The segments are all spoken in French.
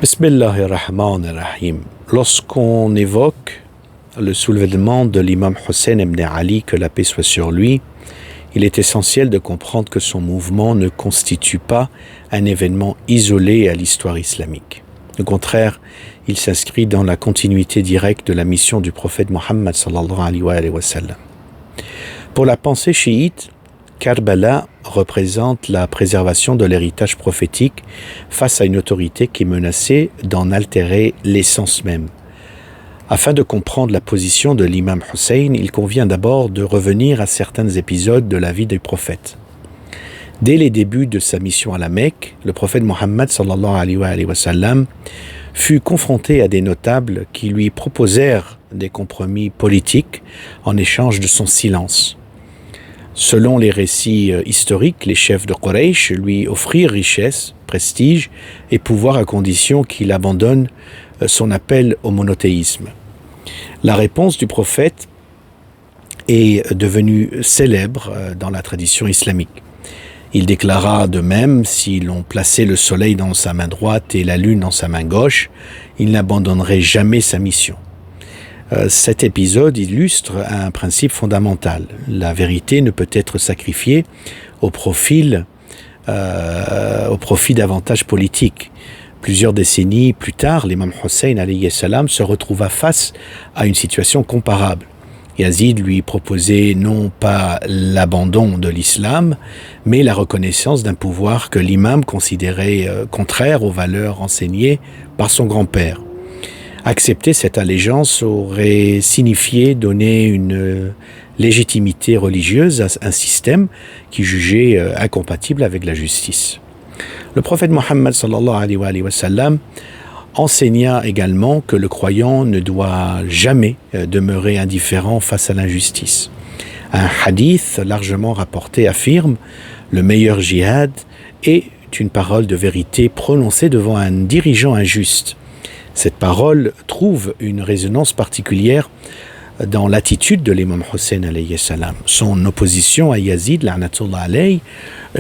Bismillahirrahmanirrahim. Lorsqu'on évoque le soulèvement de l'imam Hussein ibn Ali, que la paix soit sur lui, il est essentiel de comprendre que son mouvement ne constitue pas un événement isolé à l'histoire islamique. Au contraire, il s'inscrit dans la continuité directe de la mission du prophète Mohammed sallallahu alayhi wa sallam. Pour la pensée chiite, Karbala représente la préservation de l'héritage prophétique face à une autorité qui menaçait d'en altérer l'essence même. Afin de comprendre la position de l'imam Hussein, il convient d'abord de revenir à certains épisodes de la vie du prophète. Dès les débuts de sa mission à la Mecque, le prophète Mohammed sallallahu alayhi wa sallam fut confronté à des notables qui lui proposèrent des compromis politiques en échange de son silence. Selon les récits historiques, les chefs de Quraysh lui offrirent richesse, prestige et pouvoir à condition qu'il abandonne son appel au monothéisme. La réponse du prophète est devenue célèbre dans la tradition islamique. Il déclara de même, si l'on plaçait le soleil dans sa main droite et la lune dans sa main gauche, il n'abandonnerait jamais sa mission. Cet épisode illustre un principe fondamental. La vérité ne peut être sacrifiée au profit d'avantages politiques. Plusieurs décennies plus tard, l'imam Hussein alayhi salam se retrouva face à une situation comparable. Yazid lui proposait non pas l'abandon de l'islam, mais la reconnaissance d'un pouvoir que l'imam considérait contraire aux valeurs enseignées par son grand-père. Accepter cette allégeance aurait signifié donner une légitimité religieuse à un système qui jugeait incompatible avec la justice. Le prophète Mohammed sallallahu alayhi wa sallam enseigna également que le croyant ne doit jamais demeurer indifférent face à l'injustice. Un hadith largement rapporté affirme « Le meilleur djihad est une parole de vérité prononcée devant un dirigeant injuste ». Cette parole trouve une résonance particulière dans l'attitude de l'imam Hussein alayhi salam. Son opposition à Yazid la'natullah alayhi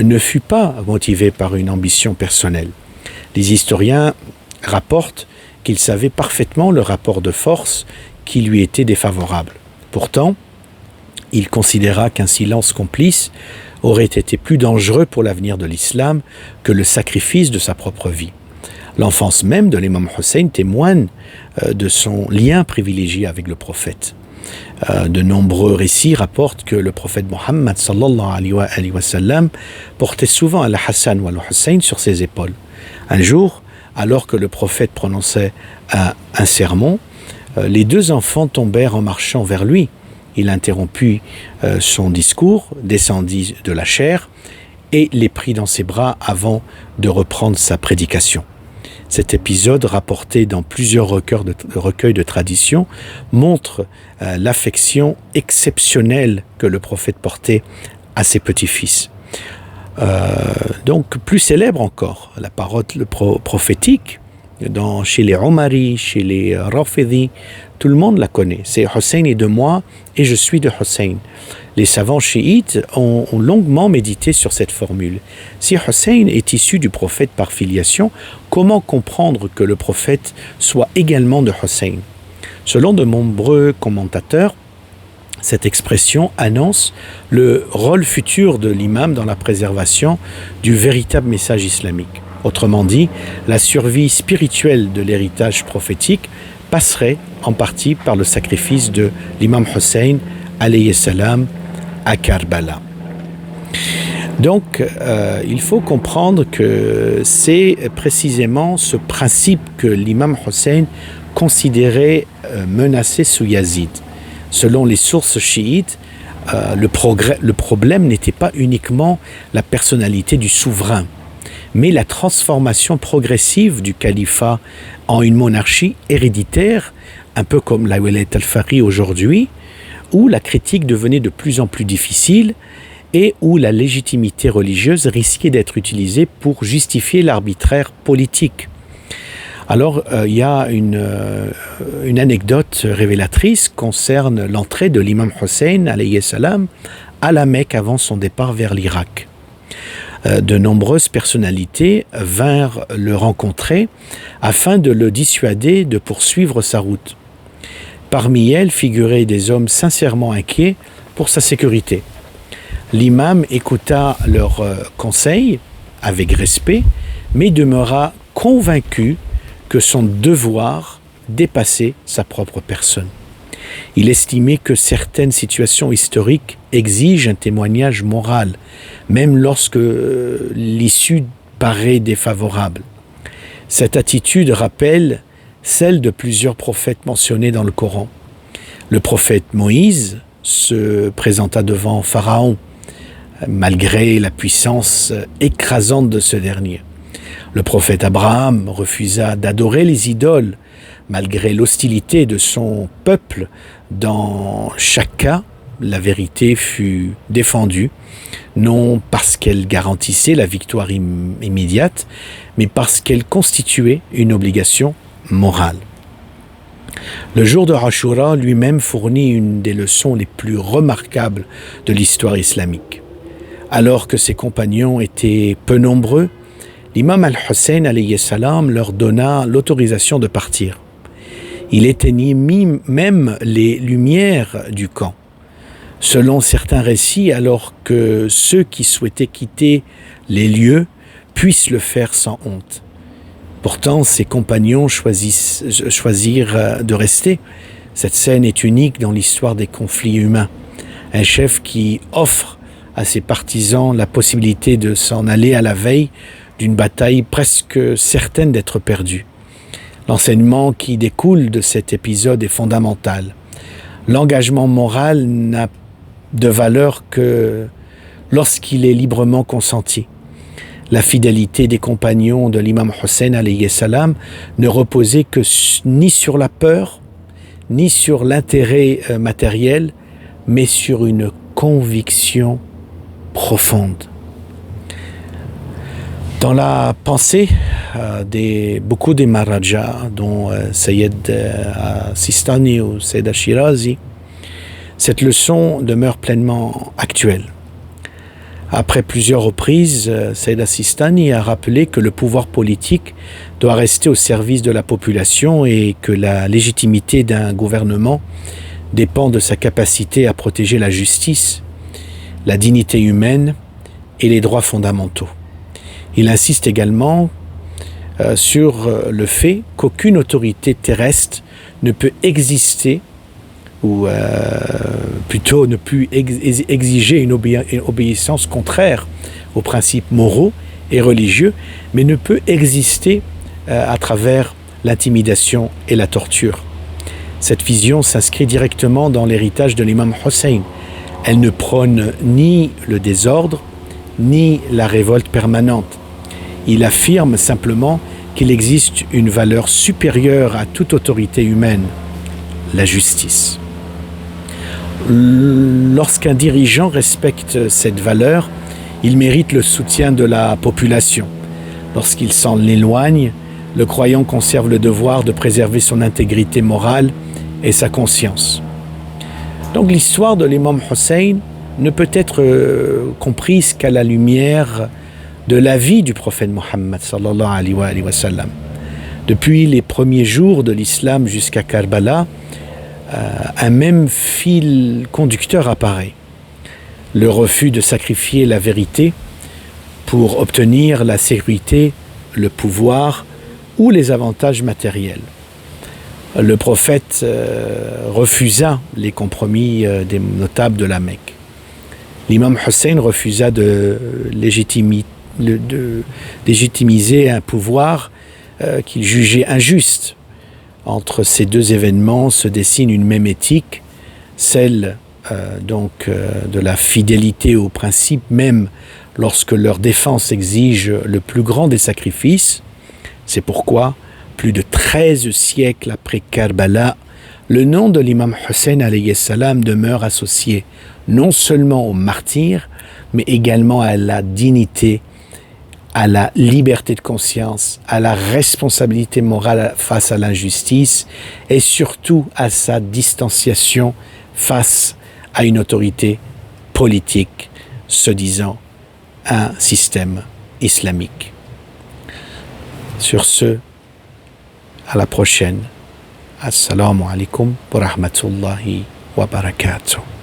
ne fut pas motivée par une ambition personnelle. Les historiens rapportent qu'il savait parfaitement le rapport de force qui lui était défavorable. Pourtant, il considéra qu'un silence complice aurait été plus dangereux pour l'avenir de l'islam que le sacrifice de sa propre vie. L'enfance même de l'imam Hussein témoigne de son lien privilégié avec le prophète. De nombreux récits rapportent que le prophète Mohammed sallallahu alayhi wa sallam portait souvent al-Hassan ou al-Hussein sur ses épaules. Un jour, alors que le prophète prononçait un sermon, les deux enfants tombèrent en marchant vers lui. Il interrompit son discours, descendit de la chaire et les prit dans ses bras avant de reprendre sa prédication. Cet épisode, rapporté dans plusieurs recueils de tradition, montre l'affection exceptionnelle que le prophète portait à ses petits-fils. Donc, plus célèbre encore, la parole prophétique, chez les Omari, chez les Rafidi, tout le monde la connaît. C'est « Hussein est de moi et je suis de Hussein ». Les savants chiites ont longuement médité sur cette formule. Si Hussein est issu du prophète par filiation, comment comprendre que le prophète soit également de Hussein? Selon de nombreux commentateurs, cette expression annonce le rôle futur de l'imam dans la préservation du véritable message islamique. Autrement dit, la survie spirituelle de l'héritage prophétique passerait en partie par le sacrifice de l'imam Hussein alayhi salam à Karbala. Donc, il faut comprendre que c'est précisément ce principe que l'imam Hussein considérait menacé sous Yazid. Selon les sources chiites, le problème n'était pas uniquement la personnalité du souverain, mais la transformation progressive du califat en une monarchie héréditaire, un peu comme la Wilayat al-Faqih aujourd'hui, où la critique devenait de plus en plus difficile et où la légitimité religieuse risquait d'être utilisée pour justifier l'arbitraire politique. Alors, il y a une anecdote révélatrice concerne l'entrée de l'imam Hussein alayhi salam à la Mecque avant son départ vers l'Irak. de nombreuses personnalités vinrent le rencontrer afin de le dissuader de poursuivre sa route. Parmi elles figuraient des hommes sincèrement inquiets pour sa sécurité. L'imam écouta leurs conseils avec respect, mais demeura convaincu que son devoir dépassait sa propre personne. Il estimait que certaines situations historiques exigent un témoignage moral, même lorsque l'issue paraît défavorable. Cette attitude rappelle celle de plusieurs prophètes mentionnés dans le Coran. Le prophète Moïse se présenta devant Pharaon, malgré la puissance écrasante de ce dernier. Le prophète Abraham refusa d'adorer les idoles, malgré l'hostilité de son peuple. Dans chaque cas, la vérité fut défendue, non parce qu'elle garantissait la victoire immédiate, mais parce qu'elle constituait une obligation morale. Le jour de Ashura lui-même fournit une des leçons les plus remarquables de l'histoire islamique. Alors que ses compagnons étaient peu nombreux, l'imam al-Hussein alayhi salam leur donna l'autorisation de partir. Il éteignit même les lumières du camp. Selon certains récits, alors que ceux qui souhaitaient quitter les lieux puissent le faire sans honte. Pourtant, ses compagnons choisirent de rester. Cette scène est unique dans l'histoire des conflits humains. Un chef qui offre à ses partisans la possibilité de s'en aller à la veille d'une bataille presque certaine d'être perdue. L'enseignement qui découle de cet épisode est fondamental. L'engagement moral n'a de valeur que lorsqu'il est librement consenti. La fidélité des compagnons de l'imam Hussein alayhi salam ne reposait que ni sur la peur, ni sur l'intérêt matériel, mais sur une conviction profonde. Dans la pensée beaucoup des Maharajas, dont Sayyid Sistani ou Sayyid Shirazi, cette leçon demeure pleinement actuelle. Après plusieurs reprises, Sayyid Sistani a rappelé que le pouvoir politique doit rester au service de la population et que la légitimité d'un gouvernement dépend de sa capacité à protéger la justice, la dignité humaine et les droits fondamentaux. Il insiste également sur le fait qu'aucune autorité terrestre ne peut exister ou plutôt ne peut exiger une obéissance contraire aux principes moraux et religieux, mais ne peut exister à travers l'intimidation et la torture. Cette vision s'inscrit directement dans l'héritage de l'imam Hussein. Elle ne prône ni le désordre, ni la révolte permanente. Il affirme simplement qu'il existe une valeur supérieure à toute autorité humaine, la justice. Lorsqu'un dirigeant respecte cette valeur, il mérite le soutien de la population. Lorsqu'il s'en éloigne, le croyant conserve le devoir de préserver son intégrité morale et sa conscience. Donc l'histoire de l'imam Hussein ne peut être comprise qu'à la lumière de la vie du prophète Mohammed sallallahu alayhi wa sallam. Depuis les premiers jours de l'islam jusqu'à Karbala, un même fil conducteur apparaît. Le refus de sacrifier la vérité pour obtenir la sécurité, le pouvoir ou les avantages matériels. Le prophète refusa les compromis des notables de la Mecque. L'imam Hussein refusa de légitimiser un pouvoir qu'il jugeait injuste. Entre ces deux événements se dessine une même éthique, celle de la fidélité aux principes, même lorsque leur défense exige le plus grand des sacrifices. C'est pourquoi, plus de 13 siècles après Karbala, le nom de l'imam Hussein alayhi salam demeure associé non seulement au martyr, mais également à la dignité, à la liberté de conscience, à la responsabilité morale face à l'injustice et surtout à sa distanciation face à une autorité politique se disant un système islamique. Sur ce, à la prochaine. Assalamu alaikum wa rahmatullahi wa barakatuh.